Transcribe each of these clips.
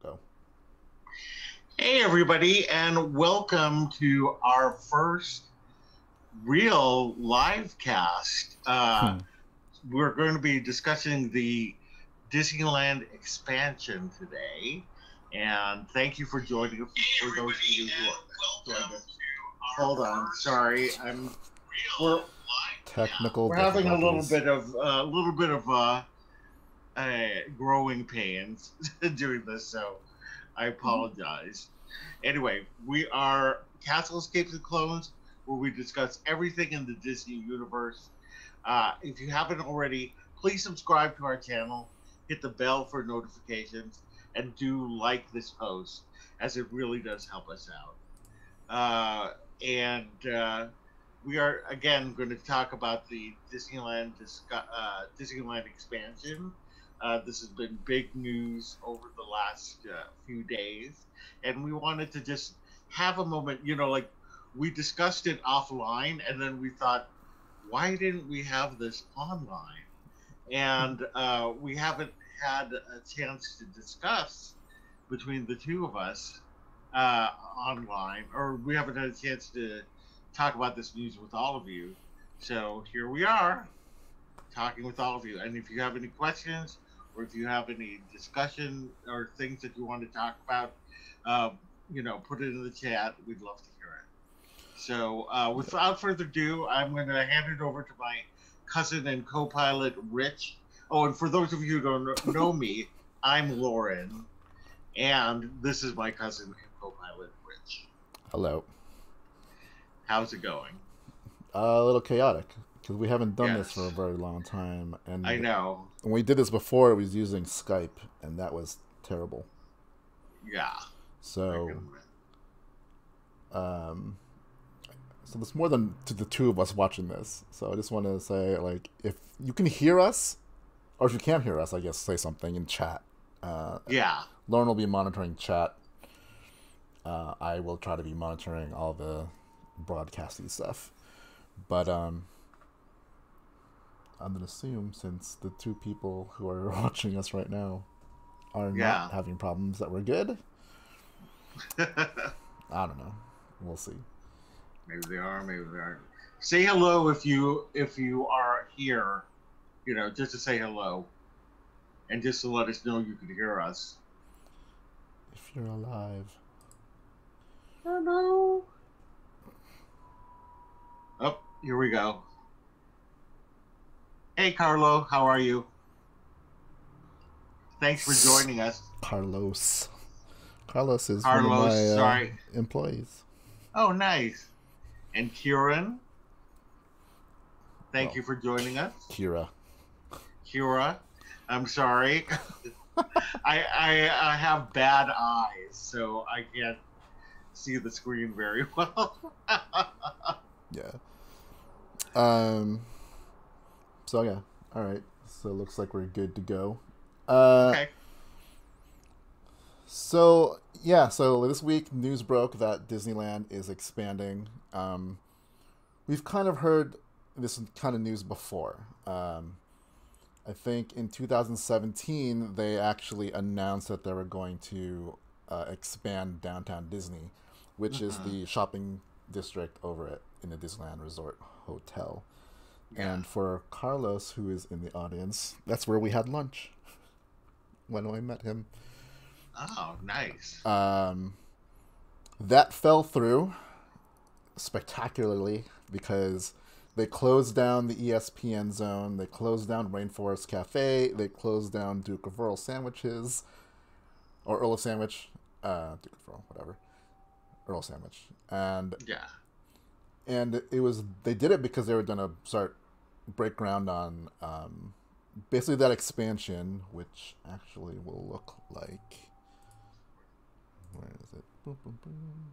Go. Hey, everybody, and welcome to our first real live cast. Hmm. We're going to be discussing the Disneyland expansion today, and thank you for joining us. For those of you who are joining us. Hold on, sorry, we're Technical we're having a little difficulties. bit of growing pains doing this, so I apologize. Anyway, we are Castle Escapes and Clones, where we discuss everything in the Disney universe. If you haven't already, please subscribe to our channel, hit the bell for notifications, and do like this post, as it really does help us out. And we are again going to talk about the Disneyland expansion. This has been big news over the last few days, and we wanted to just have a moment. Like we discussed it offline, and then we thought, why didn't we have this online? And we haven't had a chance to discuss between the two of us online, or we haven't had a chance to talk about this news with all of you. So here we are talking with all of you. And if you have any questions, or if you have any discussion or things that you want to talk about, uh, put it in the chat. We'd love to hear it. So Yep. without further ado, I'm going to hand it over to my cousin and co-pilot, Rich. Oh, and for those of you who don't know me, I'm Loren, and this is my cousin and co-pilot, Rich. Hello. How's it going? A little chaotic because we haven't done this for a Yes, very long time, I and know. when we did this before, it was using Skype, and that was terrible. Yeah, I can So, admit. um, so there's more than to the two of us watching this. So I just want to say, like, if you can hear us, or if you can't hear us, I guess say something in chat. Uh, Yeah, Lauren will be monitoring chat. I will try to be monitoring all the broadcasting stuff. But I'm gonna assume since the two people who are watching us right now are not yeah. having problems that we're good. I don't know. We'll see. Maybe they are, maybe they aren't. Say hello if you are here. Just to say hello and just to let us know you could hear us. If you're alive. Hello. Oh, here we go. Hey, Carlo, how are you? Thanks for joining us. Carlos. Carlos is one of Carlos, my sorry. employees. Oh, nice. And Kieran, thank Well, you for joining us. Kira. Kira, I'm sorry. I have bad eyes, so I can't see the screen very well. Yeah. Um. So yeah. All right. So it looks like we're good to go. Uh. Okay. So yeah. So this week, news broke that Disneyland is expanding. We've kind of heard this kind of news before. I think in 2017 they actually announced that they were going to expand downtown Disney, which is Mm-hmm. the shopping district over it in the Disneyland Resort Hotel. Yeah. And for Carlos, who is in the audience, that's where we had lunch when I met him. Oh, nice. Um, that fell through spectacularly because they closed down the ESPN zone, they closed down Rainforest Cafe, they closed down Duke of Earl Sandwiches, or Earl of Sandwich, Duke of Earl, whatever, Earl Sandwich, Yeah. and it was they did it because they were gonna start break ground on basically that expansion, which actually will look like where is it? Boom, boom, boom.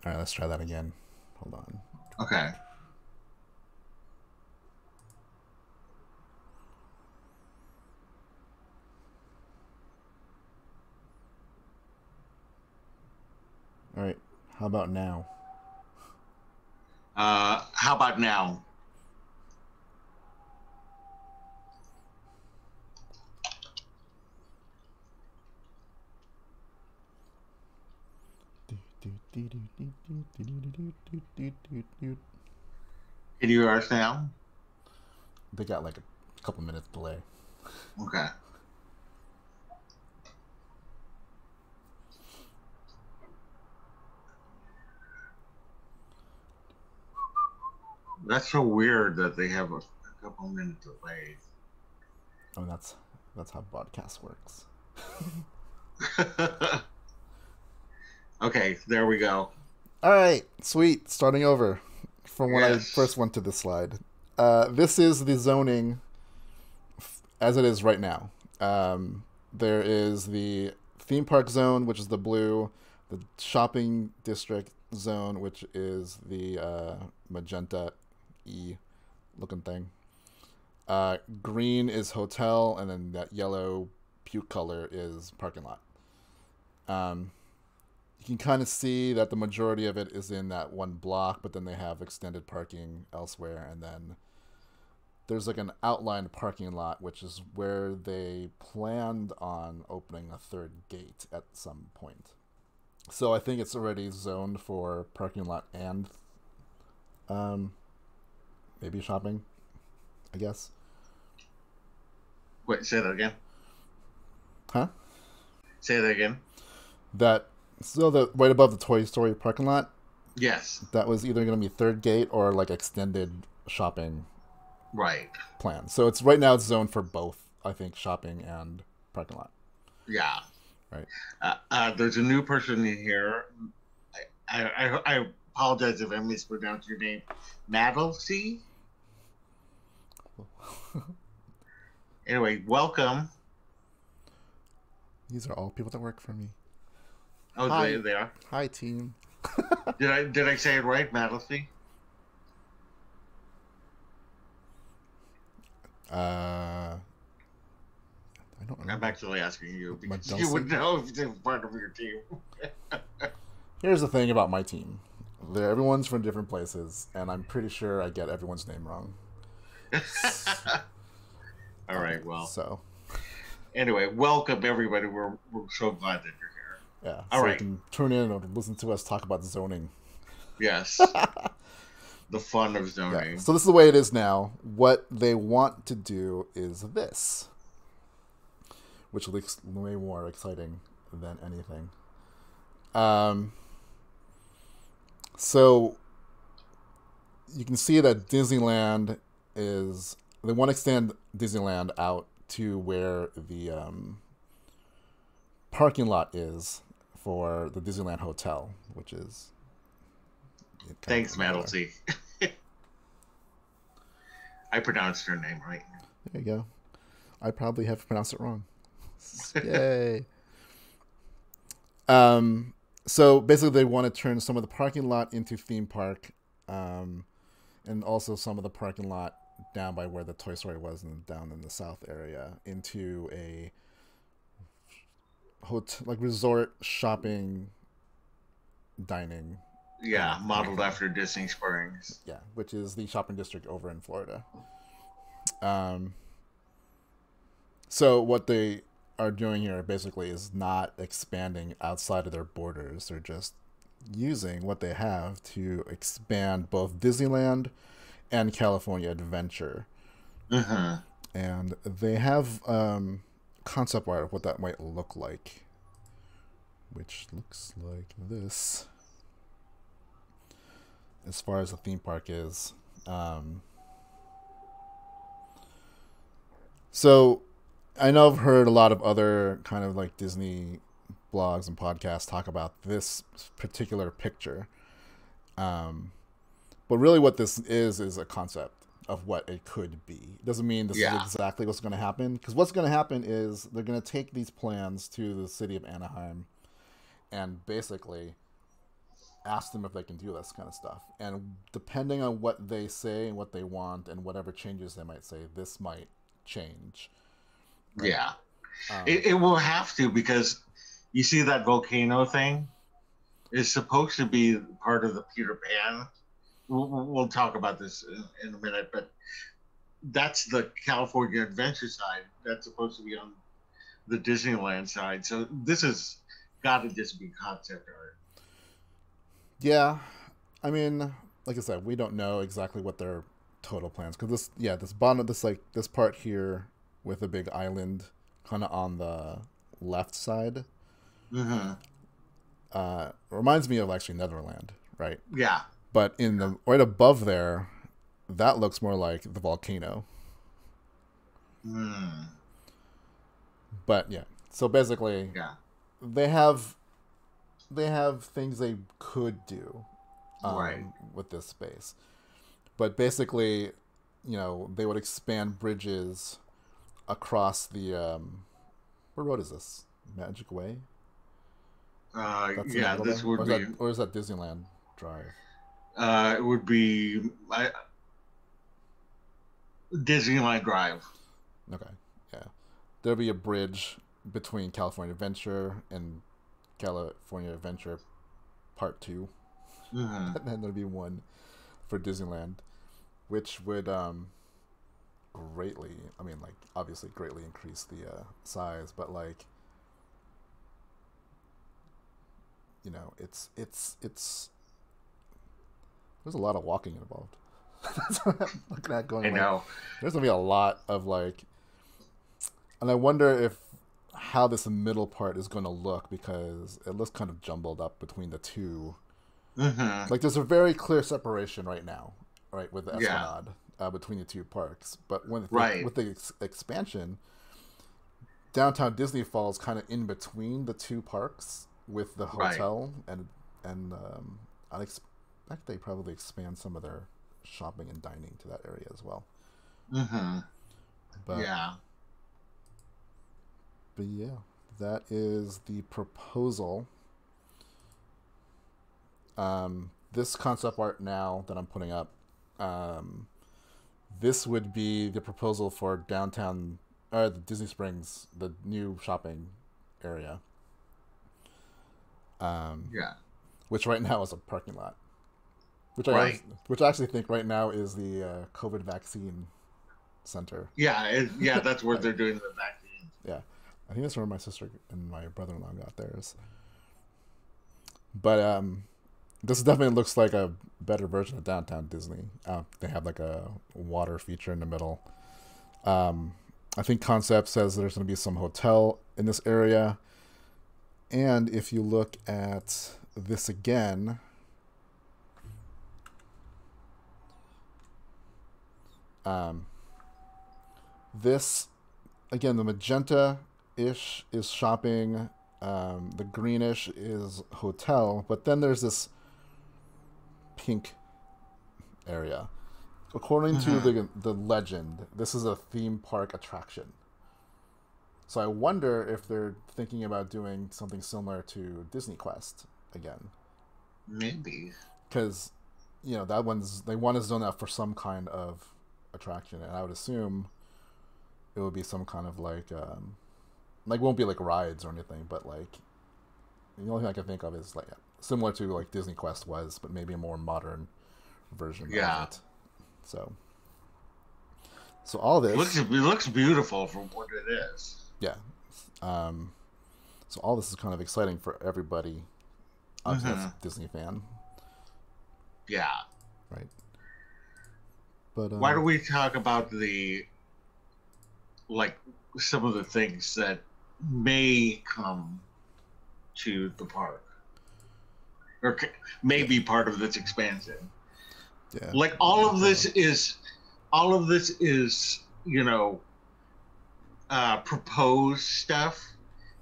All right, let's try that again. Hold on. Okay. All right. How about now? How about now? Can you hear us now? They got like a couple minutes delay. Okay. That's so weird that they have a couple minute delay. Oh, that's how broadcast works. Okay, there we go. All right, sweet. Starting over from when I Yes. first went to this slide. This is the zoning as it is right now. There is the theme park zone, which is the blue, the shopping district zone, which is the magenta-y looking thing. Green is hotel, and then that yellow puke color is parking lot. You can kind of see that the majority of it is in that one block, but then they have extended parking elsewhere, and then there's like an outlined parking lot, which is where they planned on opening a third gate at some point. So I think it's already zoned for parking lot and maybe shopping, I guess. Wait, say that again. Huh? Say that again. Right above the Toy Story parking lot, Yes. that was either going to be third gate or like extended shopping Right. plan. So it's right now it's zoned for both, I think, shopping and parking lot. Yeah. Right. There's a new person in here. I apologize if I mispronounced your name. Madelcy? Anyway, welcome. These are all people that work for me. Oh, Hi. they are. Hi, team. Did I say it right, Madelcy? I don't remember. I'm actually asking you because Madelcy? you would know if they were part of your team. Here's the thing about my team. Everyone's from different places, and I'm pretty sure I get everyone's name wrong. All right, well. So, anyway, welcome everybody. We're so glad that you're here. yeah. All so right. you can tune in and listen to us talk about zoning. Yes. The fun of zoning. Yeah. So this is the way it is now. What they want to do is this, which looks way more exciting than anything. So you can see that Disneyland is... They want to extend Disneyland out to where the parking lot is for the Disneyland Hotel, which is... Thanks, Madelcy. I pronounced her name right. There you go. I probably have pronounced it wrong. Yay. So basically they want to turn some of the parking lot into theme park, and also some of the parking lot down by where the Toy Story was and down in the south area into a hotel, like resort shopping dining. Yeah, modeled after Disney Springs. Yeah, which is the shopping district over in Florida. So what they are doing here basically is not expanding outside of their borders. They're just using what they have to expand both Disneyland and California Adventure. Uh-huh. And they have concept art of what that might look like, which looks like this. As far as the theme park is. So I know I've heard a lot of other kind of like Disney blogs and podcasts talk about this particular picture. But really what this is a concept of what it could be. It doesn't mean this is exactly what's going to happen. Because what's going to happen is they're going to take these plans to the city of Anaheim and basically ask them if they can do this kind of stuff. And depending on what they say and what they want and whatever changes they might say, this might change. Right? Yeah. It will have to, because you see that volcano thing is supposed to be part of the Peter Pan. We'll talk about this in a minute, but that's the California Adventure side. That's supposed to be on the Disneyland side. So this has got to just be concept art. Yeah, I mean, like I said, we don't know exactly what their total plans, because this bottom, this part here with a big island, kind of on the left side, Mm-hmm. reminds me of actually Netherland, right? Yeah. But in the right above there, that looks more like the volcano. Mm. But yeah, so basically, Yeah. they have things they could do, Right. with this space, but basically, they would expand bridges across the what road is this? Magic Way? That's in the Yeah, middle this there, would be. or is that Disneyland Drive? It would be Disneyland Drive. Okay, yeah, there'll be a bridge between California Adventure and California Adventure Part 2, Mm-hmm. and then there'll be one for Disneyland, which would greatly, I mean, like, obviously greatly increase the size, but like, it's there's a lot of walking involved. That's what I'm looking at, going I like, know. there's gonna be a lot of like, and I wonder if how this middle part is going to look, because it looks kind of jumbled up between the two. Mm-hmm. Like, there's a very clear separation right now, right, with the Yeah. Esplanade, between the two parks. But Right. with the expansion, downtown Disney falls kind of in between the two parks with the Right. hotel, and I expect they probably expand some of their shopping and dining to that area as well. Mm-hmm. But Yeah. but yeah, that is the proposal. This concept art now that I'm putting up, this would be the proposal for downtown, the Disney Springs, the new shopping area. Yeah. Which right now is a parking lot. Right. Which I actually think right now is the COVID vaccine center. Yeah. Yeah. That's where they're doing the vaccine. Yeah, I think that's where my sister and my brother-in-law got theirs. But this definitely looks like a better version of downtown Disney. They have like a water feature in the middle. I think concept says there's going to be some hotel in this area, and if you look at this again, this again, the magenta-ish is shopping. The greenish is hotel, but then there's this pink area. According to the legend, this is a theme park attraction. So I wonder if they're thinking about doing something similar to Disney Quest again. Maybe. Because, that they want to zone out for some kind of attraction, and I would assume it would be some kind of like won't be like rides or anything, but like, the only thing I can think of is like similar to like Disney Quest was, but maybe a more modern version of it. So all this It looks beautiful from what it is. yeah. So all this is kind of exciting for everybody, obviously that's a Disney fan, Yeah. right? But Why don't we talk about some of the things that may come to the park, or may be part of this expansion? yeah, Like all of this is proposed stuff.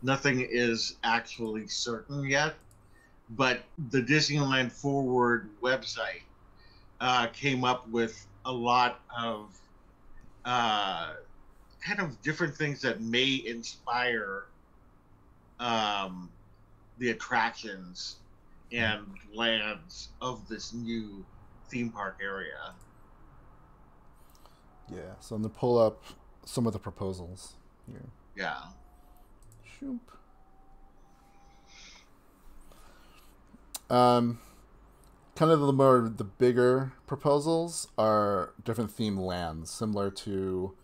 Nothing is actually certain yet, but the Disneyland Forward website came up with a lot of kind of different things that may inspire the attractions and lands of this new theme park area. Yeah, so I'm going to pull up some of the proposals here. Yeah. Shoop. Kind of the bigger proposals are different theme lands, similar to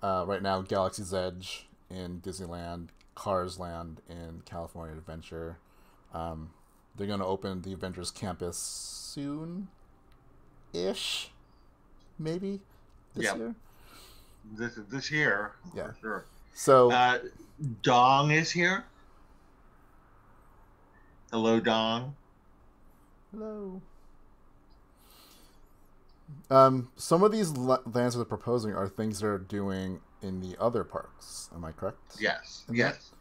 right now Galaxy's Edge in Disneyland, Cars Land in California Adventure. They're going to open the Avengers Campus soon-ish, maybe this year. This year, yeah, for sure. So Dong is here. Hello, Dong. Hello. Some of these lands that they're proposing are things they're doing in the other parks. Am I correct? Yes. Yes.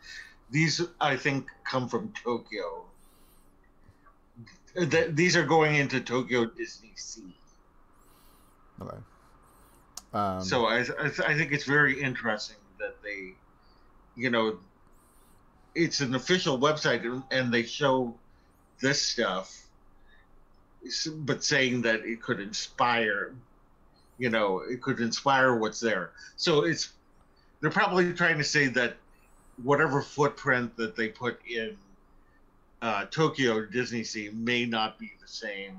These, I think, come from Tokyo. These are going into Tokyo Disney Sea. Okay. So I think it's very interesting that they, it's an official website and they show this stuff, but saying that it could inspire, it could inspire what's there. So they're probably trying to say that whatever footprint that they put in Tokyo Disney Sea may not be the same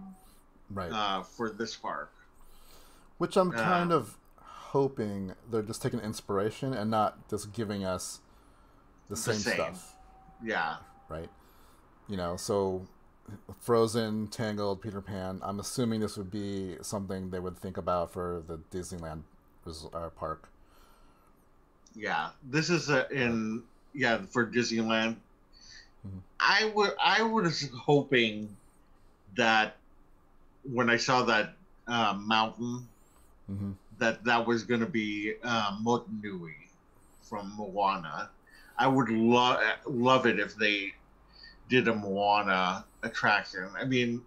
for this park. Which I'm kind of hoping they're just taking inspiration and not just giving us the same stuff. Yeah. Right? So Frozen, Tangled, Peter Pan, I'm assuming this would be something they would think about for the Disneyland park. Yeah. This is for Disneyland. Mm-hmm. I was hoping that when I saw that mountain, mm-hmm. that was going to be Motunui from Moana. I would love it if they did a Moana attraction. I mean,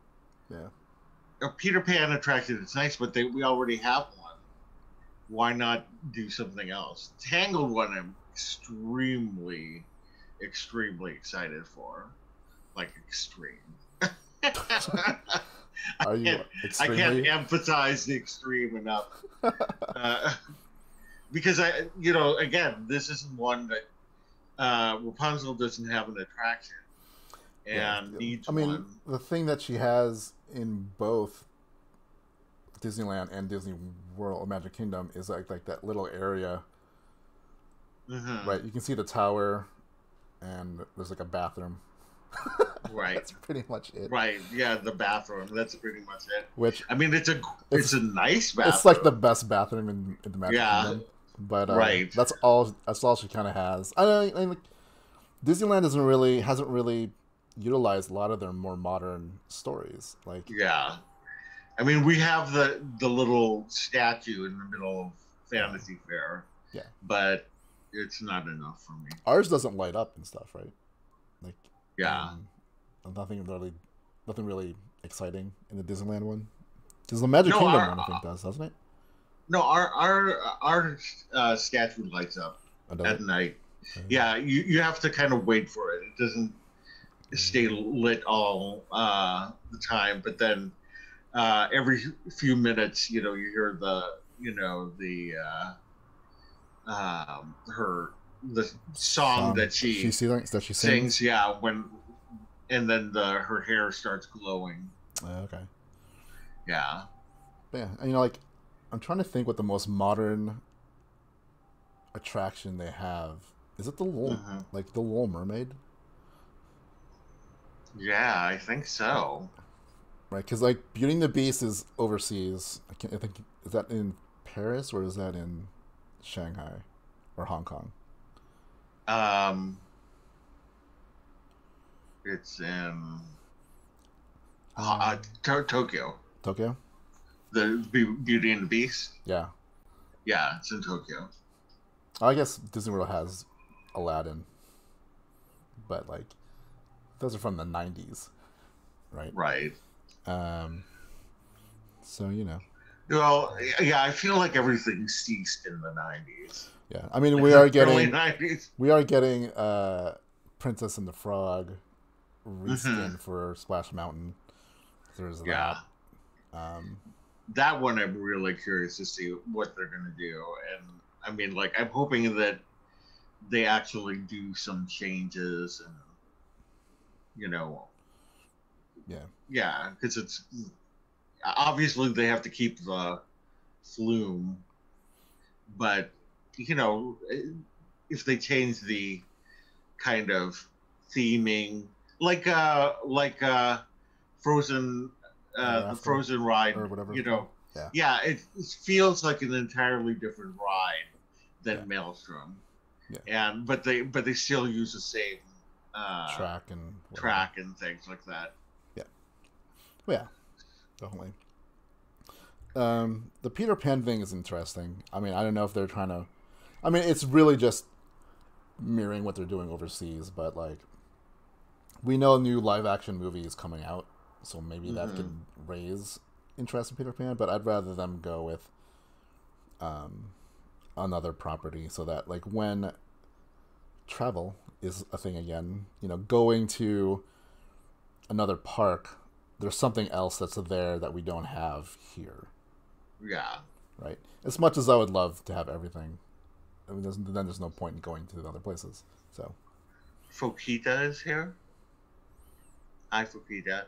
a Peter Pan attraction, it's nice, but we already have one. Why not do something else? Tangled one, I'm extremely, extremely excited for. Like, extreme. Are you extremely? I can't emphasize the extreme enough. Because again, this isn't one that Rapunzel doesn't have an attraction and needs one. I mean, the thing that she has in both Disneyland and Disney World Magic Kingdom is like that little area. Mm-hmm. Right, you can see the tower, and there's like a bathroom. Right, that's pretty much it. Right, yeah, the bathroom. That's pretty much it. Which I mean, it's a nice bathroom. It's like the best bathroom in the Magic Kingdom. But that's all she kind of has. I mean, Disneyland hasn't really utilized a lot of their more modern stories. I mean, we have the little statue in the middle of Fantasy Fair. Yeah, but it's not enough for me. Ours doesn't light up and stuff, right? Nothing really exciting in the Disneyland one. Because the Magic Kingdom one, I think, doesn't it? No, our statue lights up at night. Okay. Yeah, you have to kind of wait for it. It doesn't stay lit all the time, but then every few minutes, you hear the song that she sings. Yeah, and then her hair starts glowing. Okay. Yeah. But yeah, I'm trying to think what the most modern attraction they have. Is it the Little Mermaid? Yeah, I think so. Right, because Beauty and the Beast is overseas. I think is that in Paris or is that in Shanghai or Hong Kong? It's in Tokyo. Tokyo. The Beauty and the Beast? Yeah. Yeah, it's in Tokyo. I guess Disney World has Aladdin. But, those are from the 90s. Right? Right. So, Well, yeah, I feel like everything ceased in the 90s. Yeah, I mean, we are getting... Early 90s. We are getting Princess and the Frog reskin for Splash Mountain. There's Yeah. that. Um, That one I'm really curious to see what they're gonna do, and I mean, like, I'm hoping that they actually do some changes, and you know, yeah. yeah, because it's obviously they have to keep the flume, but you know, if they change the kind of theming, like Frozen, Ever the After Frozen ride, or whatever you it's know, called. Yeah. yeah, it feels like an entirely different ride Yeah. than Maelstrom, Yeah. and but they still use the same Track and whatever. track and things like that. Yeah. Well, yeah. Definitely. The Peter Pan thing is interesting. I mean, I don't know if they're trying to. I mean, it's really just mirroring what they're doing overseas, but like, we know a new live action movie is coming out, so maybe that could raise interest in Peter Pan. But I'd rather them go with another property, so that like when travel is a thing again, going to another park, there's something else that's there that we don't have here. Yeah. Right. As much as I would love to have everything, I mean, then there's no point in going to the other places. So. Fokita is here. Hi, Fokita.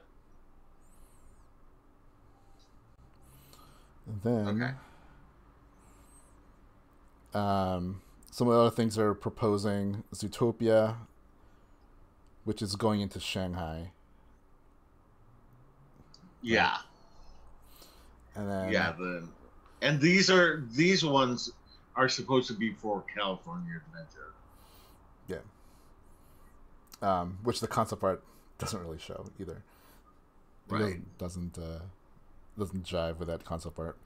And then. Okay. Some of the other things they're proposing: Zootopia, which is going into Shanghai. Yeah. Right? And then. Yeah. And these ones are supposed to be for California Adventure. Yeah. Which the concept art doesn't really show either. Right. Doesn't jive with that concept art.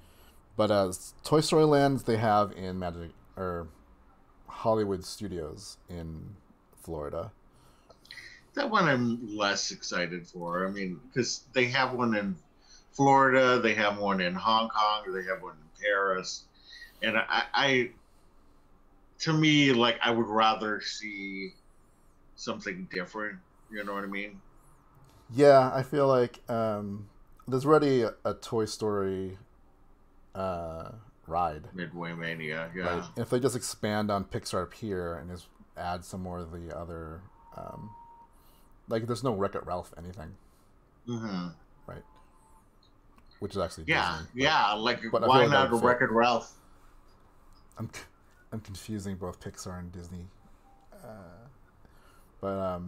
But Toy Story Lands they have in Magic or Hollywood Studios in Florida. That one I'm less excited for. I mean, because they have one in Florida, they have one in Hong Kong, they have one in Paris, and I to me, like, I would rather see something different. You know what I mean? Yeah, I feel like there's already a Toy Story ride. Midway Mania, yeah. Right? If they just expand on Pixar Pier and just add some more of the other, like there's no Wreck-It Ralph anything, right? Which is actually Disney. But why not like Wreck-It Ralph? I'm confusing both Pixar and Disney, but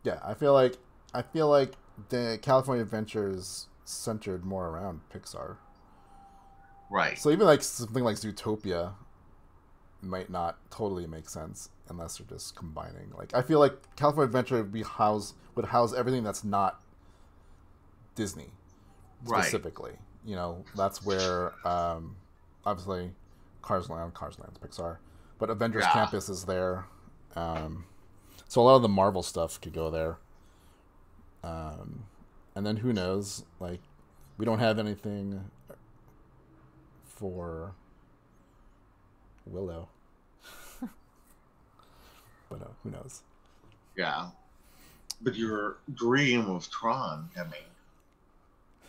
yeah, I feel like the California Adventure is centered more around Pixar. Right. So even like something like Zootopia might not totally make sense unless they're just combining. Like I feel like California Adventure would house everything that's not Disney specifically. Right. That's where obviously Cars Land's Pixar, but Avengers Campus is there. So a lot of the Marvel stuff could go there. And then who knows? Like we don't have anything for Willow. But who knows? Yeah. But your dream of Tron, I mean.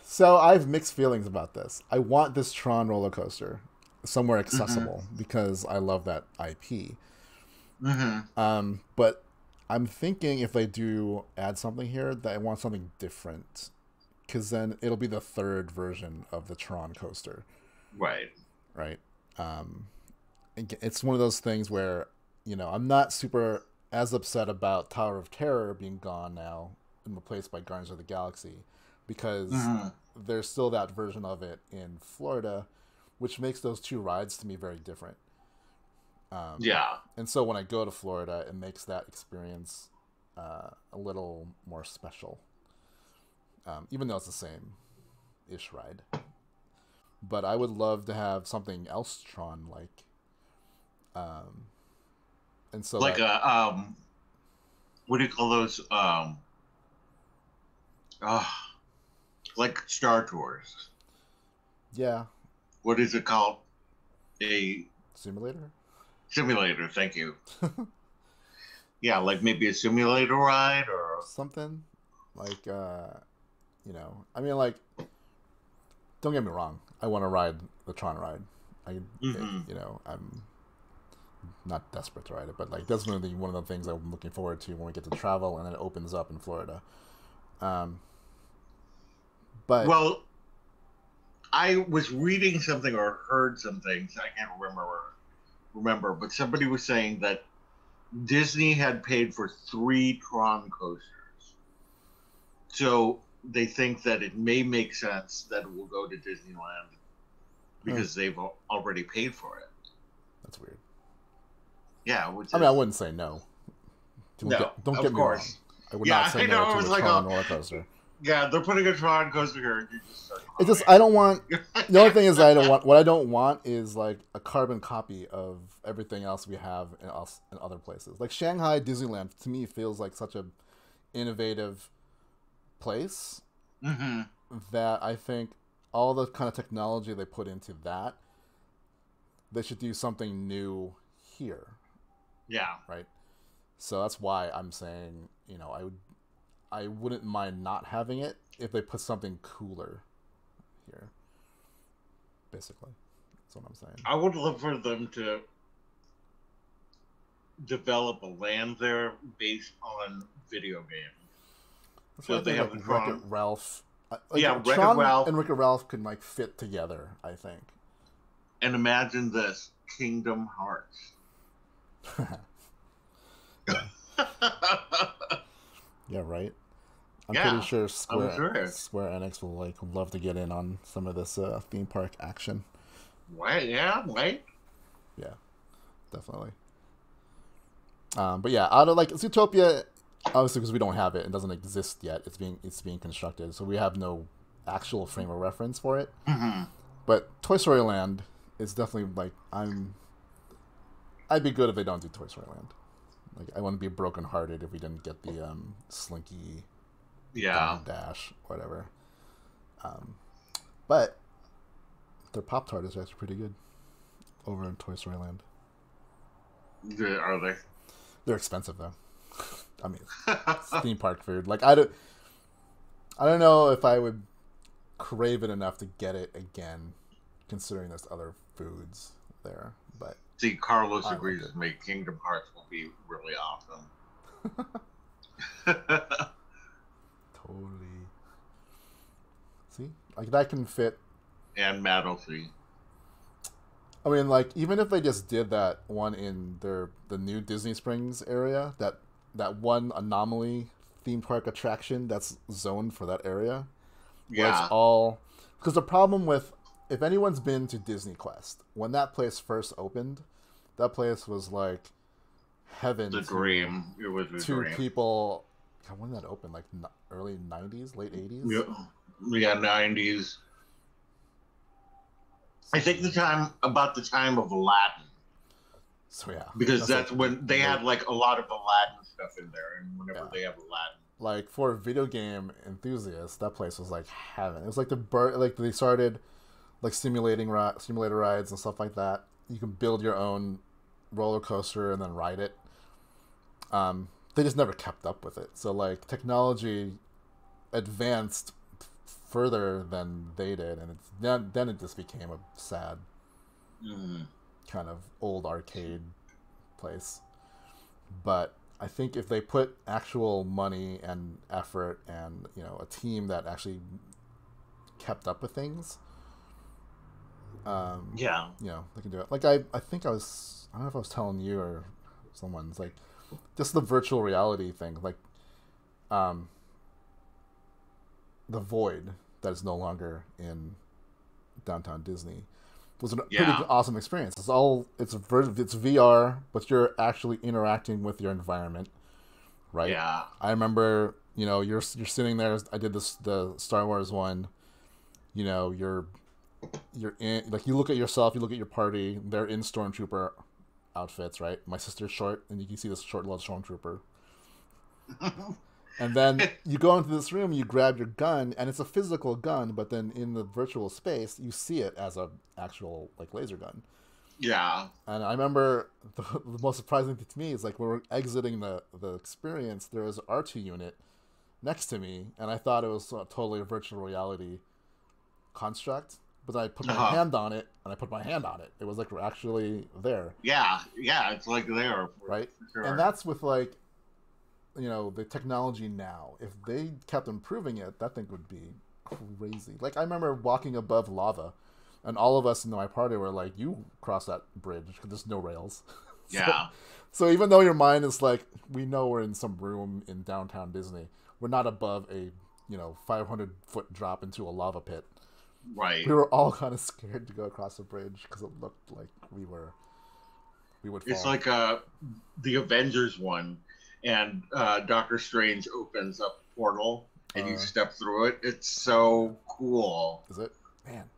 So I have mixed feelings about this. I want this Tron roller coaster somewhere accessible because I love that IP. But I'm thinking if they do add something here, that I want something different. Because then it'll be the third version of the Tron coaster. Right. It's one of those things where, I'm not super as upset about Tower of Terror being gone now and replaced by Guardians of the Galaxy because there's still that version of it in Florida, which makes those two rides to me very different. And so when I go to Florida, it makes that experience a little more special, even though it's the same-ish ride. But I would love to have something else Tron like. And so like what do you call those? Like Star Tours. Yeah. What is it called? A simulator. Simulator. Thank you. Yeah, like maybe a simulator ride or. something like I mean, like, don't get me wrong, I want to ride the Tron ride. Hmm. I'm not desperate to ride it, but like that's one of the things I'm looking forward to when we get to travel and then it opens up in Florida. Um, but Well, I was reading something or heard some things. I can't remember, but somebody was saying that Disney had paid for three Tron coasters, so they think that it may make sense that it will go to Disneyland huh, because they've already paid for it. that's weird. Yeah, which I mean, I is wouldn't say no. no, Don't of get me wrong. course. I would not Yeah, say I no know. It to was a like, Tron oh, roller coaster. yeah, they're putting a Tron coaster here, and you just start It's just I don't want. The only crying. thing is I don't want. What I don't want is like a carbon copy of everything else we have in other places. Like Shanghai Disneyland to me feels like such a innovative place Hmm. that I think all the kind of technology they put into that, they should do something new here, Yeah. right? So that's why I'm saying, I wouldn't mind not having it if they put something cooler here. Basically, that's what I'm saying. I would love for them to develop a land there based on video games. That's why So I they think like have the Wreck It Tron. Ralph, Yeah, like Wreck-It Tron Ralph. and Wreck It Ralph can like fit together. I think. And imagine this Kingdom Hearts. Yeah, yeah, right. I'm pretty Yeah, sure I'm sure. Square Enix will like love to get in on some of this theme park action. Right? Yeah, right? Yeah, definitely. But yeah, out of like Zootopia, obviously because we don't have it, it doesn't exist yet. It's being constructed, so we have no actual frame of reference for it. Hmm. But Toy Story Land is definitely like I'd be good if they don't do Toy Story Land. Like I wouldn't be brokenhearted if we didn't get the Slinky Yeah. Diamond Dash, whatever. Um, but their Pop Tart is actually pretty good over in Toy Story Land. Are they? They're expensive though. I mean, it's theme park food. Like I don't know if I would crave it enough to get it again, considering there's other foods there. But See, Carlos I like agrees it. with me. Kingdom Hearts will be really awesome. Totally. See, like that can fit. And Maddlesey. I mean, like even if they just did that one in the new Disney Springs area, that one anomaly theme park attraction that's zoned for that area, where it's Yeah. all because the problem with if anyone's been to Disney Quest when that place first opened, that place was like heaven The dream. It was a to dream. people. God, when did that open? Like early '90s, late Yeah, '80s. yeah, 90s. I think about the time of Aladdin, So yeah, because that's like that's when they late. had like a lot of Aladdin stuff in there, and Yeah, whenever they have Aladdin, like for video game enthusiasts, that place was like heaven. It was like like they started like simulator rides and stuff like that. You can build your own roller coaster and then ride it. They just never kept up with it. So like technology advanced further than they did, and then it just became a sad mm, kind of old arcade place. But I think if they put actual money and effort and a team that actually kept up with things, um, yeah, they can do it. Like I think I don't know if I was telling you or someone's like just the virtual reality thing, like um, the void that is no longer in downtown Disney was a pretty yeah, awesome experience. It's VR, but you're actually interacting with your environment, right? yeah, I remember, you're sitting there. I did the Star Wars one. You're in like you look at yourself, you look at your party. They're in stormtrooper outfits, right? My sister's short, and you can see this short little stormtrooper. And then you go into this room, you grab your gun, and it's a physical gun, but then in the virtual space, you see it as a actual like laser gun. Yeah. And I remember the most surprising thing to me is like when we're exiting the experience, there was an R2 unit next to me, and I thought it was totally a virtual reality construct. But I put my Uh-huh. hand on it, and I put my hand on it. It was like we're actually there, Yeah. Yeah. It's like there right? for And sure. that's with like the technology now. If they kept improving it, that thing would be crazy. Like I remember walking above lava, and all of us in my party were like, "You cross that bridge because there's no rails." so, Yeah. so even though your mind is like, we know we're in some room in downtown Disney, we're not above a 500-foot drop into a lava pit. We Right. were all kind of scared to go across the bridge because it looked like we would It's fall. like the Avengers one, and Doctor Strange opens up a portal, and you Uh, step through it. It's yeah, so cool. is it? Man,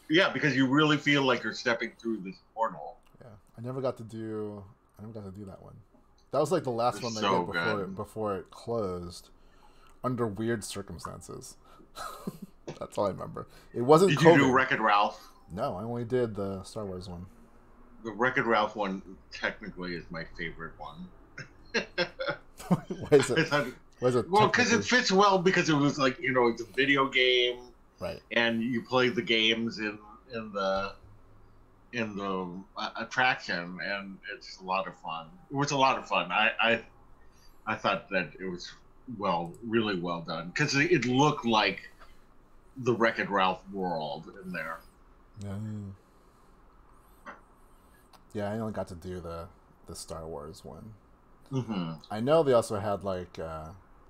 Yeah, because you really feel like you're stepping through this portal. yeah. I never got to do that one. That was like the last It's one they so did good. before it closed under weird circumstances. That's all I remember. It wasn't Did you do COVID. Wreck-It Ralph? No, I only did the Star Wars one. The Wreck-It Ralph one technically is my favorite one. Why is it? I thought, Why is it well, because it technically fits well because it was like it's a video game, right? and you play the games in the attraction, and it's a lot of fun. It was a lot of fun. I thought that it was really well done because it looked like the Wreck-It Ralph world in there. Yeah, yeah. I only got to do the Star Wars one. Hmm. I know they also had like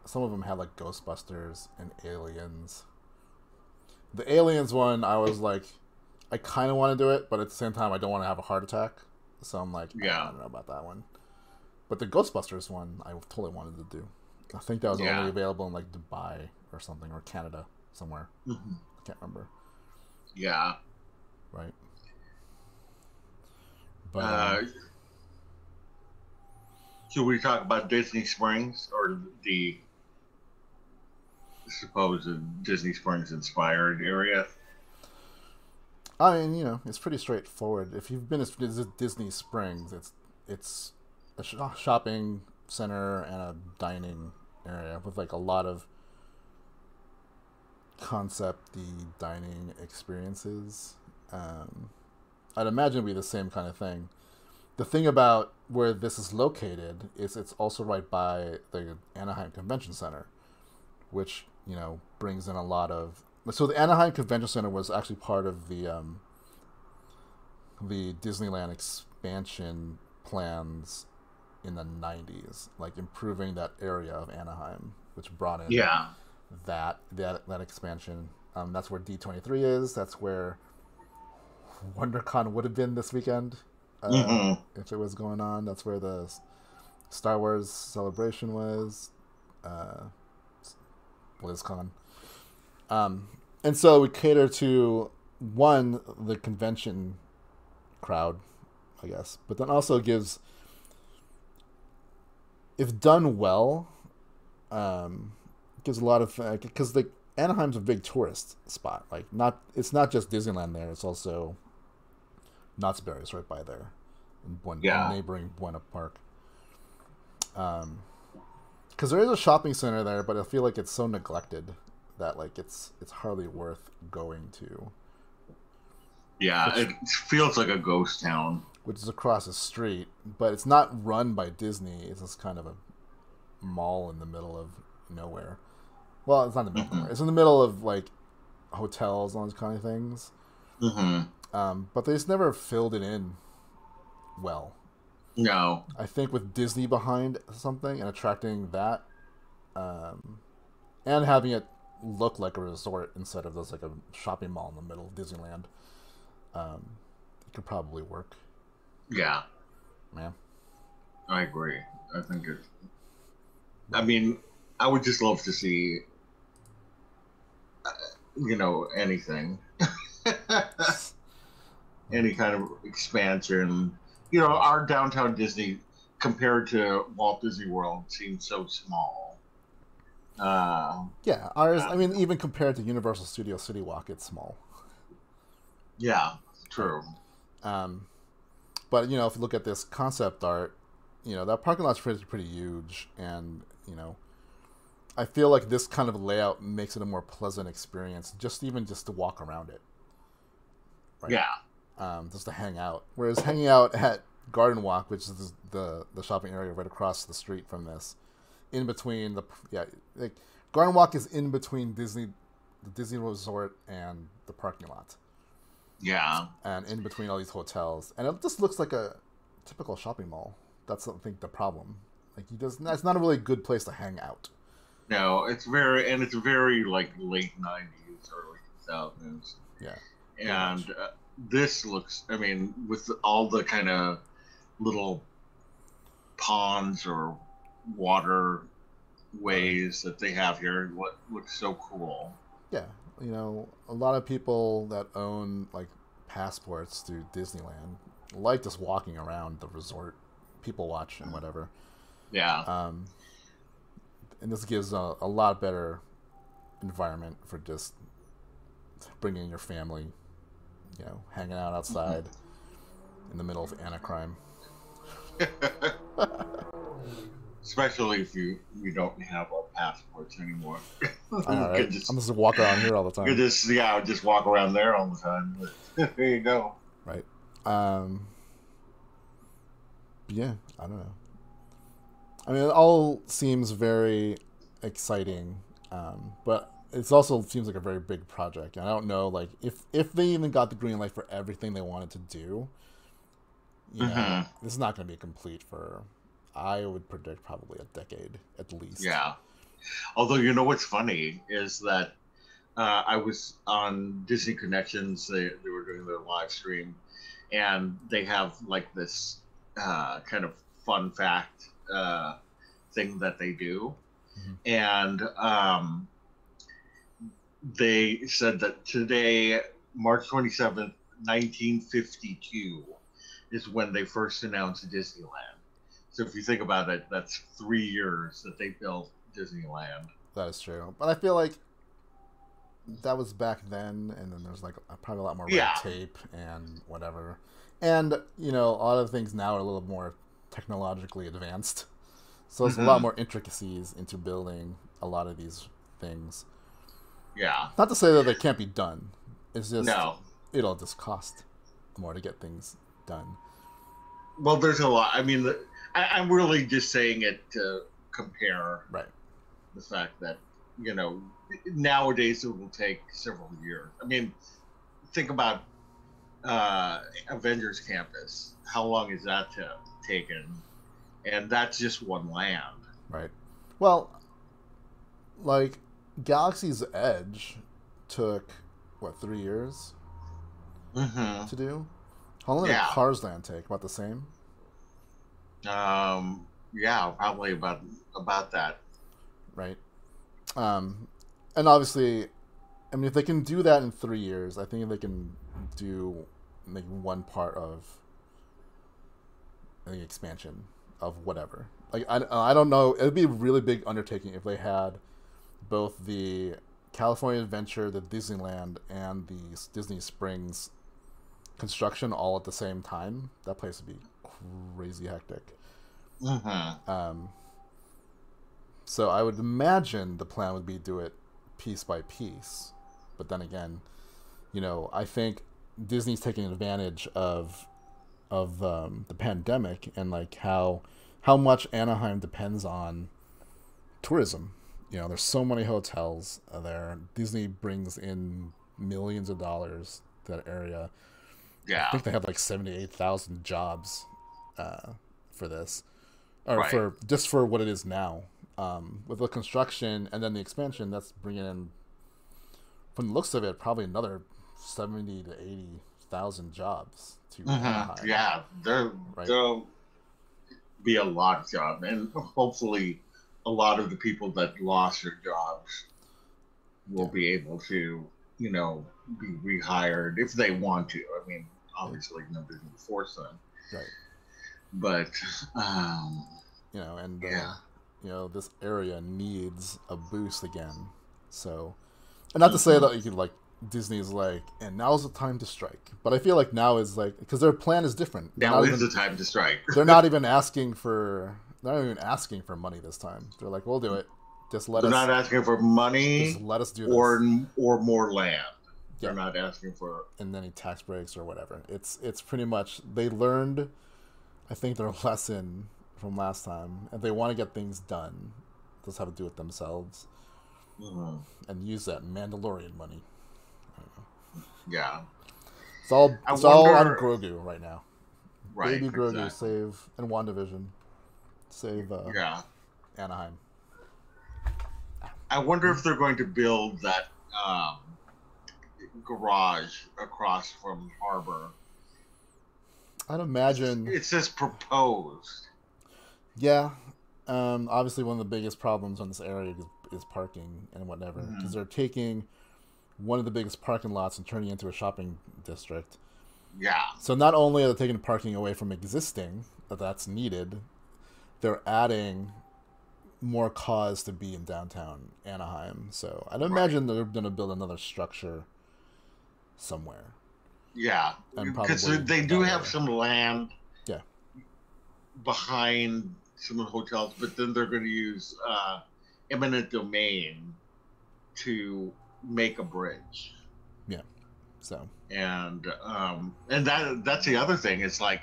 some of them had like Ghostbusters and Aliens. The Aliens one, I was like, I kind of want to do it, but at the same time, I don't want to have a heart attack. So I'm like, I Yeah, don't know about that one. But the Ghostbusters one, I totally wanted to do. I think that was only yeah. available in like Dubai or something, or Canada somewhere. Hmm. I can't remember. Yeah. Right. But Uh, should we talk about Disney Springs or the supposed Disney Springs inspired area? I mean, it's pretty straightforward. If you've been to Disney Springs, it's a shopping center and a dining area with like a lot of concept the dining experiences. Um, I'd imagine it'd be the same kind of thing. The thing about where this is located is it's also right by the Anaheim Convention Center, which brings in a lot of. So the Anaheim Convention Center was actually part of the Disneyland expansion plans in the 90s, like improving that area of Anaheim, which brought in Yeah. that expansion. That's where D23 is. That's where WonderCon would have been this weekend Hmm. if it was going on. That's where the Star Wars celebration was, uh, BlizzCon. Um, and so we cater to one the convention crowd, I guess, but then also gives, if done well, um, gives a lot of because the Anaheim's a big tourist spot. Like it's not just Disneyland there. It's also Knott's Berry's right by there, in Yeah. neighboring Buena Park. Because there is a shopping center there, but I feel like it's so neglected that like it's hardly worth going to. Yeah. Which It feels like a ghost town. which is across the street, but it's not run by Disney. It's just kind of a mall in the middle of nowhere. Well, it's not in the middle of nowhere. Hmm. It's in the middle of like hotels and all those kind of things. Hmm. But they just never filled it in well. No. I think with Disney behind something and attracting that, and having it look like a resort instead of just like a shopping mall in the middle of Disneyland, it could probably work. Yeah. Man, I agree. I think it. I mean, I would just love to see, anything, any kind of expansion. Our downtown Disney compared to Walt Disney World seems so small. Uh, yeah, ours. I uh, mean, even compared to Universal Studios City Walk, it's small, yeah, right? true. Um, But if you look at this concept art, that parking lot's pretty huge, and I feel like this kind of layout makes it a more pleasant experience, just to walk around it. Right? Yeah. Just to hang out. Whereas hanging out at Garden Walk, which is the shopping area right across the street from this, in between Garden Walk is in between the Disney Resort and the parking lot. Yeah. And in between all these hotels, and it just looks like a typical shopping mall. That's, I think, the problem. Like, it's not a really good place to hang out. No, it's very like late 90s, early 2000s. Yeah. And this looks, I mean, with all the kind of little ponds or waterways that they have here, what looks so cool. Yeah. A lot of people that own like passports to Disneyland like just walking around the resort, people watch and whatever. Yeah. And this gives a lot better environment for just bringing your family, hanging out outside in the middle of Anaheim. Especially if you don't have our passports anymore. I know, right? I'm just walk around here all the time. You just walk around there all the time. There you go. Right. Yeah, I don't know. I mean, it all seems very exciting, but it also seems like a very big project. And I don't know, like, if they even got the green light for everything they wanted to do, this is not going to be complete for, I would predict, probably a decade at least. Yeah. Although, what's funny is that I was on Disney Connections. They were doing their live stream, and they have like this kind of fun fact thing that they do. And they said that today, March 27th, 1952, is when they first announced Disneyland. So if you think about it, that's 3 years that they built Disneyland. That is true. But I feel like that was back then, and then there's like probably a lot more red tape and whatever. And, a lot of things now are a little more technologically advanced. So there's a lot more intricacies into building a lot of these things. Yeah. Not to say that they can't be done. It's just, it'll just cost more to get things done. Well, there's a lot. I mean, I'm really just saying it to compare the fact that, nowadays it will take several years. I mean, think about Avengers Campus. How long is that taken? And that's just one land. Right. Well, like, Galaxy's Edge took, 3 years to do? How long did Cars Land take? About the same? Yeah, probably about that. Right. And obviously, I mean, if they can do that in 3 years, I think they can do maybe one part of the expansion of whatever. Like, I don't know. It would be a really big undertaking if they had both the California Adventure, the Disneyland, and the Disney Springs construction all at the same time. That place would be crazy hectic. So I would imagine the plan would be do it piece by piece. But then again, I think Disney's taking advantage of the pandemic and like how much Anaheim depends on tourism. There's so many hotels there. Disney brings in millions of dollars to that area. Yeah. I think they have like 78,000 jobs for this. Or for what it is now. With the construction and then the expansion, that's bringing in, from the looks of it, probably another 70 to 80,000 jobs to Anaheim. Yeah, there'll be a lot of jobs, and hopefully a lot of the people that lost their jobs will be able to, be rehired if they want to. I mean, obviously nobody's going to force them. Right. But, this area needs a boost again. So, and not to say that you could Disney's like, and now's the time to strike. But I feel like now is like, because their plan is different. Now is the time to strike. They're not even asking for money this time. They're like, we'll do it. They're not asking for money. Just let us do or this. Or more land. Yeah. They're not asking for and any tax breaks or whatever. It's pretty much they learned, I think, their lesson from last time, and they want to get things done. Just have to do it themselves, and use that Mandalorian money. Yeah, it's all on Grogu right now. Right, Baby Grogu save and WandaVision save. Anaheim. I wonder if they're going to build that garage across from Harbor. I'd imagine it says proposed. Yeah, obviously one of the biggest problems on this area is parking and whatever, because they're taking one of the biggest parking lots and turning it into a shopping district. Yeah. So not only are they taking parking away from existing that's needed, they're adding more cause to be in downtown Anaheim. So I'd imagine they're going to build another structure somewhere. Yeah, because they do have some land. Yeah. Behind some of the hotels, but then they're going to use eminent domain to make a bridge. Yeah. So. And that's the other thing. It's like,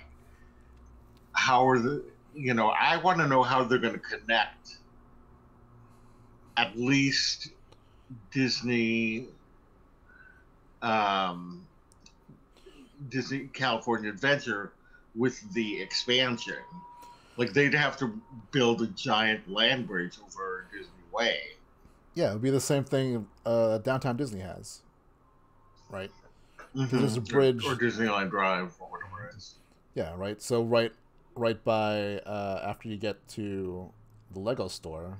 how are I want to know how they're going to connect at least Disney California Adventure with the expansion. Like, they'd have to build a giant land bridge over Disney Way. Yeah, it would be the same thing Downtown Disney has, right? There's a bridge, or Disneyland Drive, or whatever it is. Yeah, right. So right by after you get to the Lego store,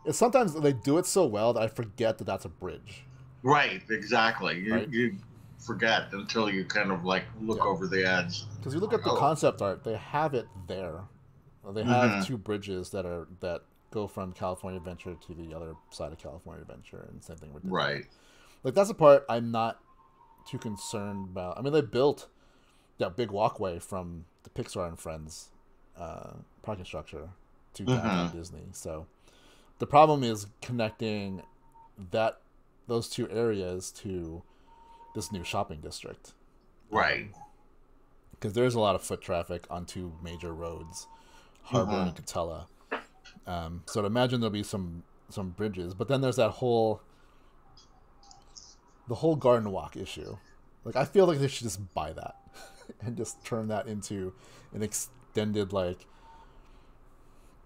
it's sometimes they do it so well that I forget that that's a bridge. Right, exactly. You forget until you kind of like look over the edge. Because you look at the concept art, they have it there. They have two bridges that go from California Adventure to the other side of California Adventure, and same thing with Disney. Right. Like, that's the part I'm not too concerned about. I mean, they built that big walkway from the Pixar and Friends parking structure to downtown Disney. So the problem is connecting those two areas to this new shopping district. Right. Because there's a lot of foot traffic on two major roads, Harbor and Catella. So I'd imagine there'll be some bridges, but then there's the whole Garden Walk issue. Like, I feel like they should just buy that and just turn that into an extended, like,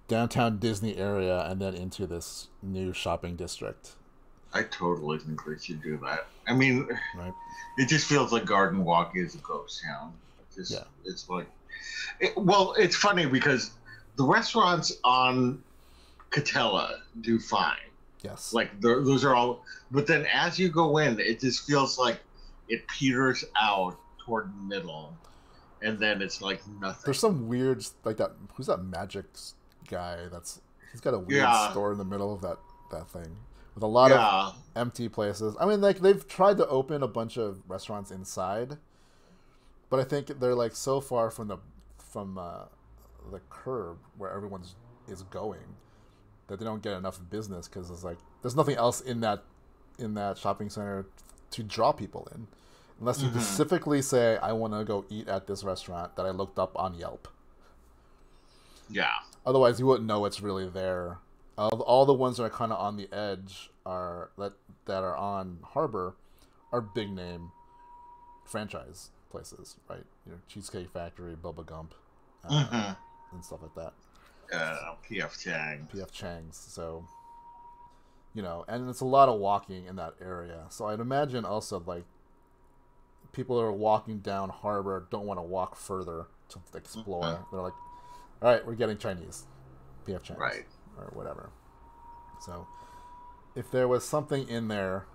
downtown Disney area and then into this new shopping district. I totally think they should do that. I mean, it just feels like Garden Walk is a ghost town. It's like, it's funny because the restaurants on Catella do fine. Yes. Like, those are all, but then as you go in, it just feels like it peters out toward the middle, and then it's like nothing. There's some weird, like, that, who's that Magic guy he's got a weird store in the middle of that thing with a lot of empty places. I mean, like, they've tried to open a bunch of restaurants inside, but I think they're, like, so far from the curb where everyone is going that they don't get enough business, because it's like there's nothing else in that shopping center to draw people in, unless you specifically say, I want to go eat at this restaurant that I looked up on Yelp. Yeah. Otherwise, you wouldn't know it's really there. All the ones that are kind of on the edge that are on Harbor are big name franchise places, right? Cheesecake Factory, Bubba Gump, and stuff like that. P.F. Chang's. So, and it's a lot of walking in that area. So I'd imagine also, like, people that are walking down Harbor don't want to walk further to explore. They're like, all right, we're getting Chinese, P.F. Chang's, right, or whatever. So if there was something in there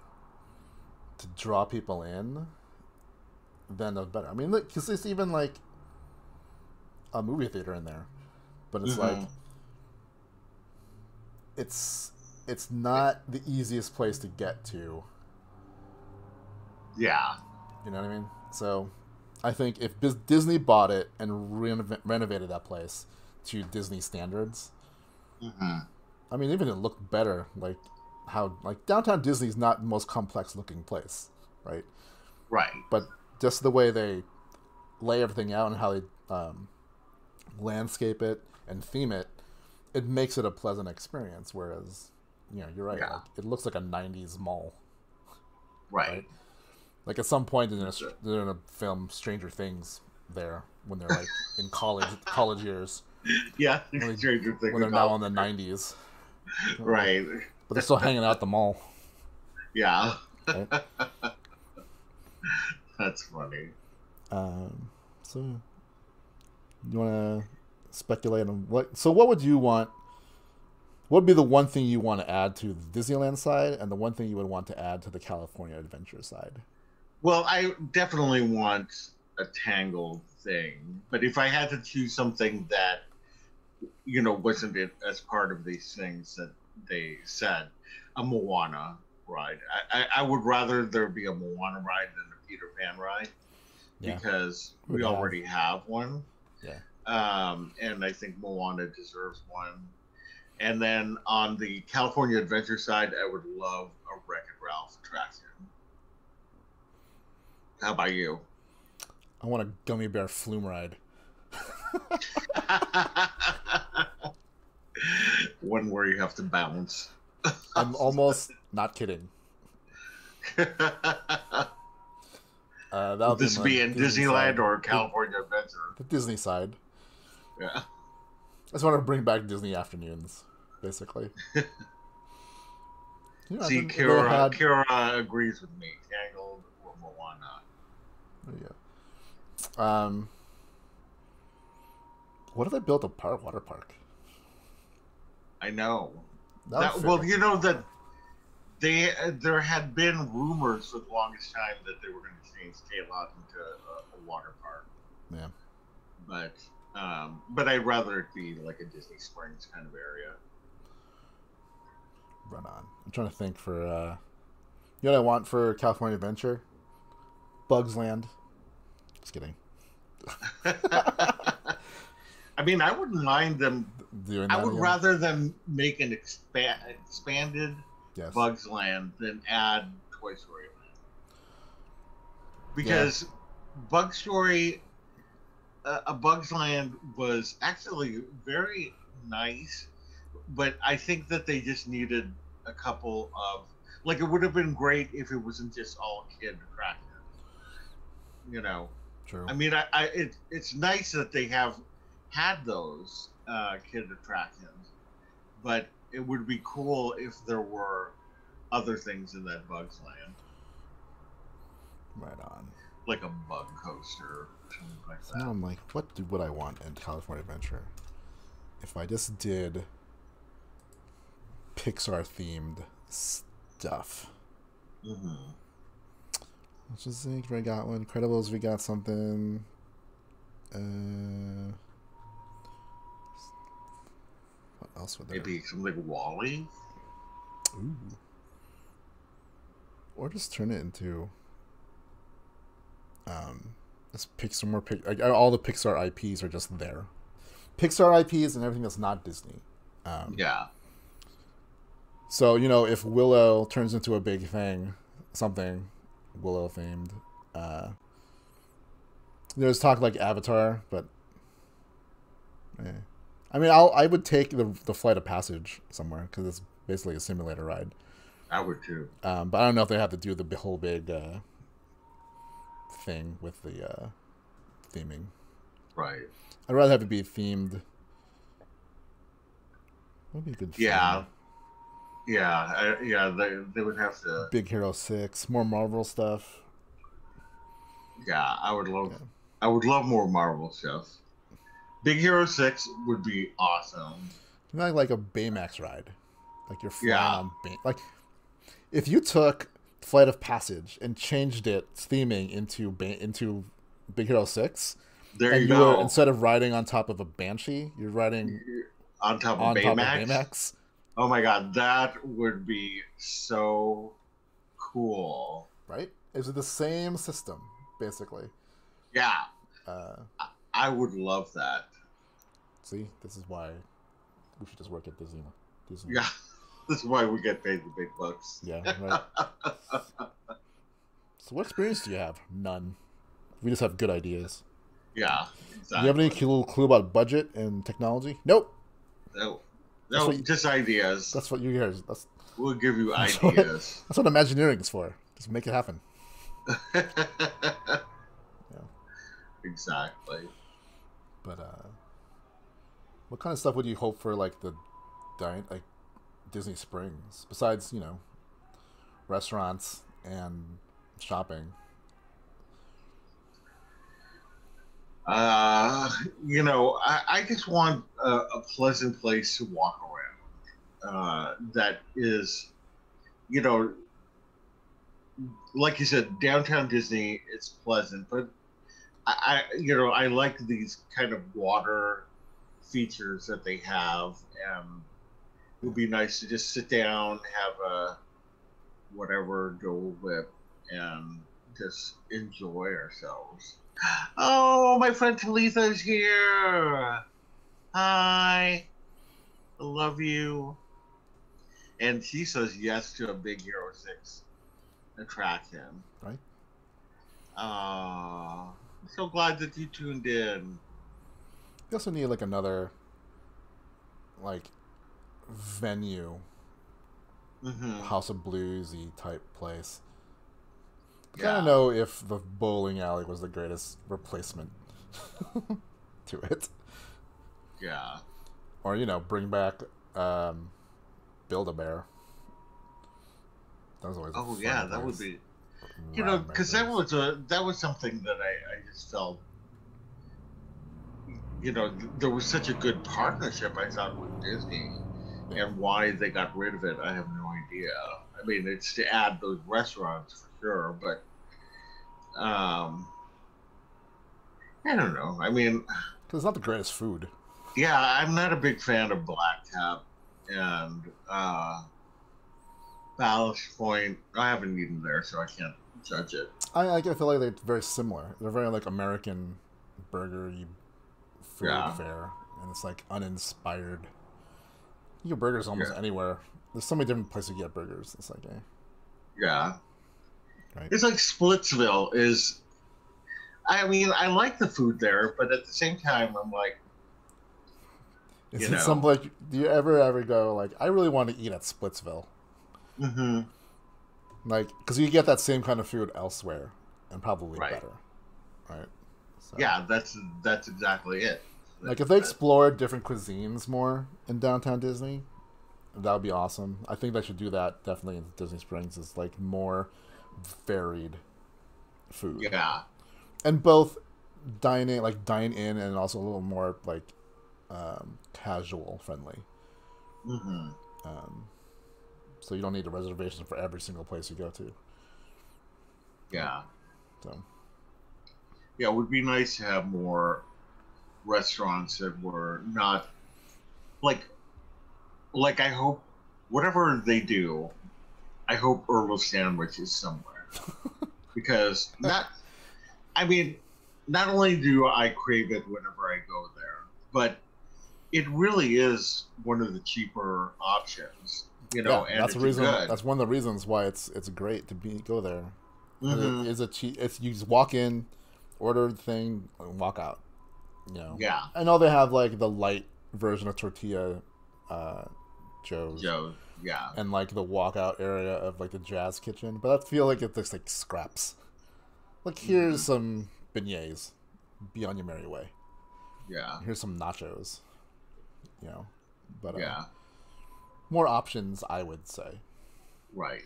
to draw people in, then that's better. I mean, because it's even like a movie theater in there, but it's like it's not the easiest place to get to Yeah. You know what I mean? So I think if Disney bought it and renovated that place to Disney standards, Hmm. I mean, even it looked better. Like how like downtown Disney's not the most complex looking place, right? Right. But just the way they lay everything out and how they landscape it and theme it, it makes it a pleasant experience. Whereas, you're right. Yeah. Like it looks like a '90s mall, right? Right. Like at some point That's it. they're gonna film Stranger Things there when they're like in college years Yeah. when Stranger Things when they're now about in the '90s, right. but they're still hanging out at the mall, Yeah. right? That's funny. So you want to speculate on what? So what would you want? What would be the one thing you want to add to the Disneyland side, and the one thing you would want to add to the California Adventure side? Well, I definitely want a Tangled thing, but if I had to choose something that wasn't it as part of these things that they said, a Moana ride. I would rather there be a Moana ride than a Peter Pan ride Yeah, because we would we have. already have one. Yeah, And I think Moana deserves one. And then on the California Adventure side, I would love a Wreck-It Ralph attraction. How about you? I want a gummy bear flume ride. One where you have to bounce. I'm almost not kidding. That'll Would this my be in Disney Disneyland side. or California Adventure? The Disney side. Yeah. I just want to bring back Disney afternoons, basically. I See, think they had. Kira agrees with me. Tangled or Moana. Yeah. What if they built a water park? I know. That would Well, fit. that there had been rumors for the longest time that they were going to change K-Lot into a water park, Yeah. but I'd rather it be like a Disney Springs kind of area. Run on. I'm trying to think for. You know what I want for California Adventure? Bugs Land. Just kidding. I mean, I wouldn't mind them. Doing I that would again? rather them make an expanded Yes. Bugs Land than add Toy Story Land Yeah. because Bug Story, a Bugs Land was actually very nice, but I think that they just needed a couple of like it would have been great if it wasn't just all kid attractions. You know, True. I mean, it's nice that they have had those kid attractions, but it would be cool if there were other things in that Bugs Land, Right on. like a bug coaster or something like So now that. I'm like, would I want in California Adventure? If I just did Pixar themed stuff. Mm-hmm. Let's just think. We got one. Incredibles. We got something. Uh, what else would there? Maybe something like Wally. Ooh. Or just turn it into. Just pick some more. All the Pixar IPs are just there. Pixar IPs and everything that's not Disney. Yeah. So if Willow turns into a big thing, something Willow themed. There's talk like Avatar, but I mean, I would take the Flight of Passage somewhere because it's basically a simulator ride. I would too. But I don't know if they have to do the whole big thing with the theming. Right. I'd rather have it be themed. Would be a good. Yeah. theme. Yeah. They would have to. Big Hero 6, more Marvel stuff. Yeah, I would love. Yeah. I would love more Marvel stuff. Big Hero 6 would be awesome. Not like a Baymax ride, like you're flying Yeah. on like if you took Flight of Passage and changed its theming into Big Hero 6, There and you you go. were instead of riding on top of a Banshee, you're riding On top of on top of Baymax. Baymax. Oh my god, that would be so cool. Right? Is it the same system, basically? Yeah, Uh, I would love that. see, this is why we should just work at Disney. Disney. Yeah, this is why we get paid the big bucks. Yeah, right. So, what experience do you have? None. We just have good ideas. Yeah, Do you have any exactly. clue about budget and technology? Nope. No, That's no, what you, just ideas. that's what you hear. We'll give you That's what, ideas. that's what Imagineering is for. Just make it happen. Yeah. Exactly. But what kind of stuff would you hope for, like like Disney Springs, besides restaurants and shopping? Uh, I just want a pleasant place to walk around. That is, you know, like you said, downtown Disney. It's pleasant, but I like these kind of water features that they have, and it would be nice to just sit down, have a whatever Dole Whip, and just enjoy ourselves. Oh, my friend Talitha's here. Hi, I love you. And she says yes to a Big Hero 6 attraction. Right. I'm so glad that you tuned in. You also need like another like venue, Hmm. House of Bluesy type place. I kind Yeah, of know if the bowling alley was the greatest replacement to it, yeah. or bring back Build-A-Bear. That was always a Oh, fun yeah, that would place. be, Ride because that Bears. was something that I just felt, there was such a good partnership, I thought, with Disney. Yeah. And why they got rid of it, I have no idea. I mean, it's to add those restaurants for sure, but I don't know. I mean, Because it's not the greatest food. yeah, I'm not a big fan of Black Tap and Ballast Point. I haven't eaten there, so I can't judge it. I feel like they're very similar. They're very like American burgery food Yeah, fare, and it's like uninspired. You get burgers almost yeah, anywhere. There's so many different places you get burgers. It's like, yeah. right? It's like Splitsville is. I mean, I like the food there, but at the same time, I'm like, you Is it some know, like? Do you ever go like? I really want to eat at Splitsville, hmm, like because you get that same kind of food elsewhere, and probably right? better, right? So, Yeah, that's exactly it. like if they explored different cuisines more in downtown Disney, that would be awesome. I think they should do that definitely in Disney Springs. Is like more varied food, Yeah. and both dine in, and also a little more like casual friendly. Hmm. Um, so you don't need a reservation for every single place you go to. Yeah. So Yeah, it would be nice to have more restaurants that were not like I hope whatever they do, I hope Herbal Sandwich is somewhere because not I mean, not only do I crave it whenever I go there, but it really is one of the cheaper options, yeah, and that's the it's a reason. good. That's one of the reasons why it's great to go there. 'Cause it Hmm. is a cheap. It's you just walk in, order the thing, and walk out. Yeah, I know they have like the light version of tortilla, uh, Joe's, Joe. Yeah, and like the walkout area of like the Jazz Kitchen, but I feel like it's just like scraps. Like here's hmm, some beignets, be on your merry way. yeah, Here's some nachos, you know, but yeah. more options, I would say. Right,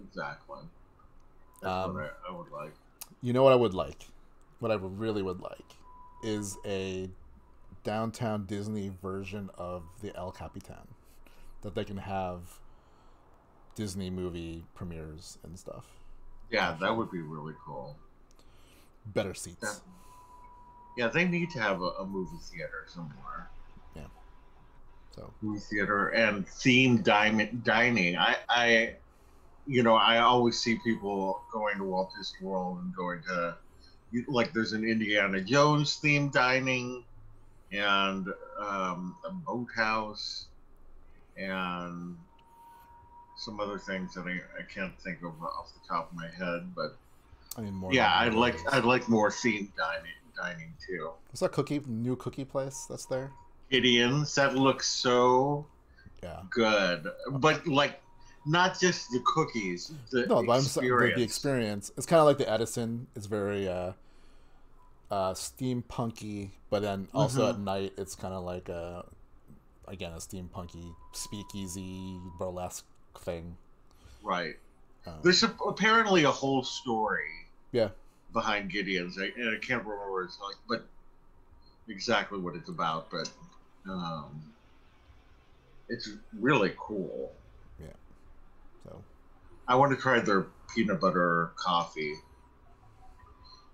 exactly. That's what Um, I would like. you know what I would like? What I really would like is a downtown Disney version of the El Capitan that they can have Disney movie premieres and stuff. Yeah, that Actually, would be really cool. better That, seats. yeah, they need to have a movie theater somewhere. Yeah. So Movie theater and themed dining. I I always see people going to Walt Disney World and going to, like, there's an Indiana Jones themed dining and a boathouse and some other things that I can't think of off the top of my head, but I mean, more yeah, than I'd like more themed dining too. What's that new cookie place that's there? Gideon's, that looks so Yeah. good, but like not just the cookies, the No, but the experience. experience. It's kind of like the Edison. It's very steampunky, but then also at night it's kind of like again a steampunky speakeasy burlesque thing. Right. There's apparently a whole story. Yeah. Behind Gideon's, and I can't remember what it's like, but exactly what it's about. But it's really cool. Yeah. So I want to try their peanut butter coffee.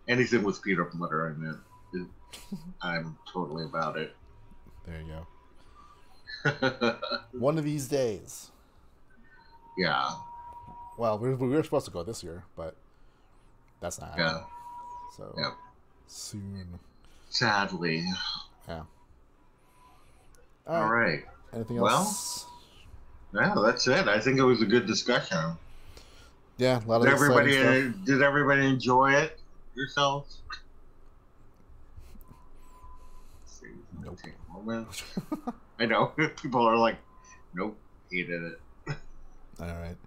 Anything with peanut butter in it, I'm totally about it. There you go. One of these days. Yeah. Well, we were supposed to go this year, but that's not happening. Yeah. So yeah. Soon. Sadly. Yeah. All right. Anything else? Well, yeah, that's it. I think it was a good discussion. Yeah, a lot of Did everybody enjoy it yourselves? Nope. Take a moment. I know people are like, nope, hated it. All right.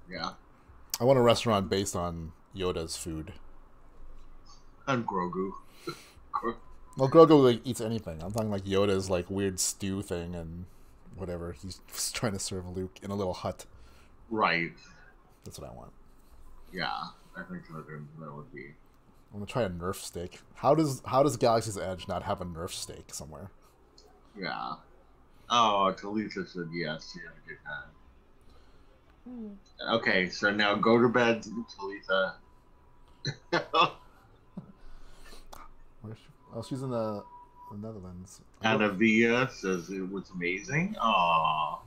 Yeah. I want a restaurant based on Yoda's food. And Grogu. Well, Grogu like eats anything. I'm talking like Yoda's like weird stew thing and whatever he's trying to serve Luke in a little hut. Right. That's what I want. Yeah, I think that would be. I'm gonna try a Nerf steak. How does Galaxy's Edge not have a Nerf steak somewhere? Yeah. Oh, Talisa said yes. She had a good time. Okay, so now go to bed, Talisa. Where's she? Oh, she's in the Netherlands. Anavia says it was amazing. Aww.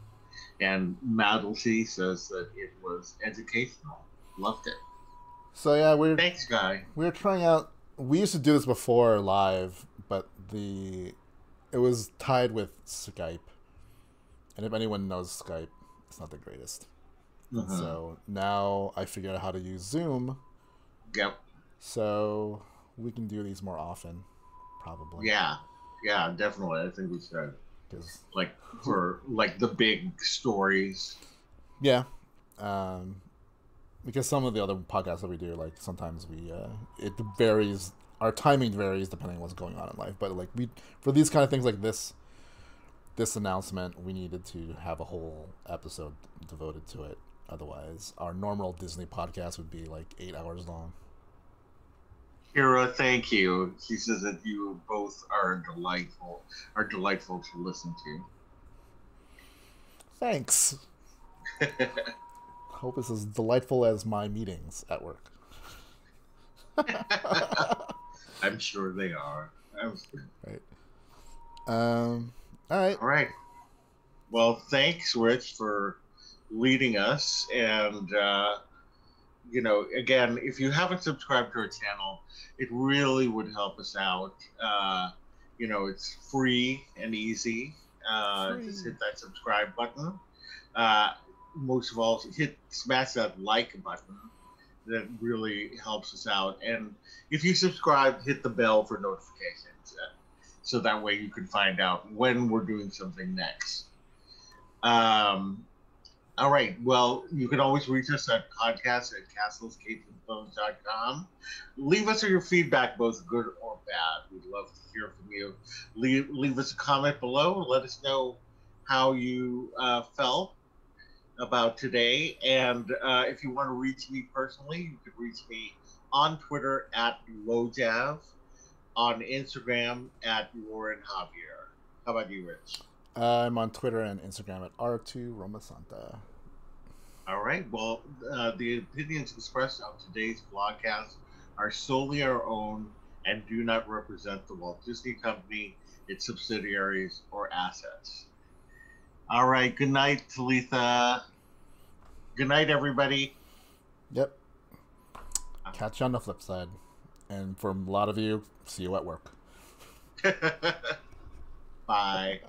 And Madelty says that it was educational. Loved it. So yeah, thanks, guy. We're trying out. We used to do this before live, but it was tied with Skype, and if anyone knows Skype, it's not the greatest. Mm-hmm. So now I figured out how to use Zoom. Yep. So we can do these more often, probably. Yeah, definitely. I think we should. Like for like the big stories. Yeah. Because some of the other podcasts that we do, like sometimes it varies. Our timing varies depending on what's going on in life. But like for these kind of things like this announcement, we needed to have a whole episode devoted to it. Otherwise, our normal Disney podcast would be like 8 hours long. Kira, thank you. She says that you both are delightful to listen to. Thanks. Hope it's as delightful as my meetings at work. I'm sure they are. Right. All right. All right. Well, thanks, Rich, for leading us. And, again, if you haven't subscribed to our channel, it really would help us out. It's free and easy. Just hit that subscribe button. Most of all, smash that like button. That really helps us out. And if you subscribe, hit the bell for notifications. So that way you can find out when we're doing something next. All right. Well, you can always reach us at podcast@castlescapesandphones.com. Leave us your feedback, both good or bad. We'd love to hear from you. Leave us a comment below. Let us know how you felt about today. And if you want to reach me personally, you can reach me on Twitter @Lojav, on Instagram @Loren Javier. How about you, Rich? I'm on Twitter and Instagram @R2Romasanta. All right. Well, the opinions expressed on today's vlogcast are solely our own and do not represent the Walt Disney Company, its subsidiaries, or assets. All right. Good night, Talitha. Good night, everybody. Yep. Catch you on the flip side. And for a lot of you, see you at work. Bye.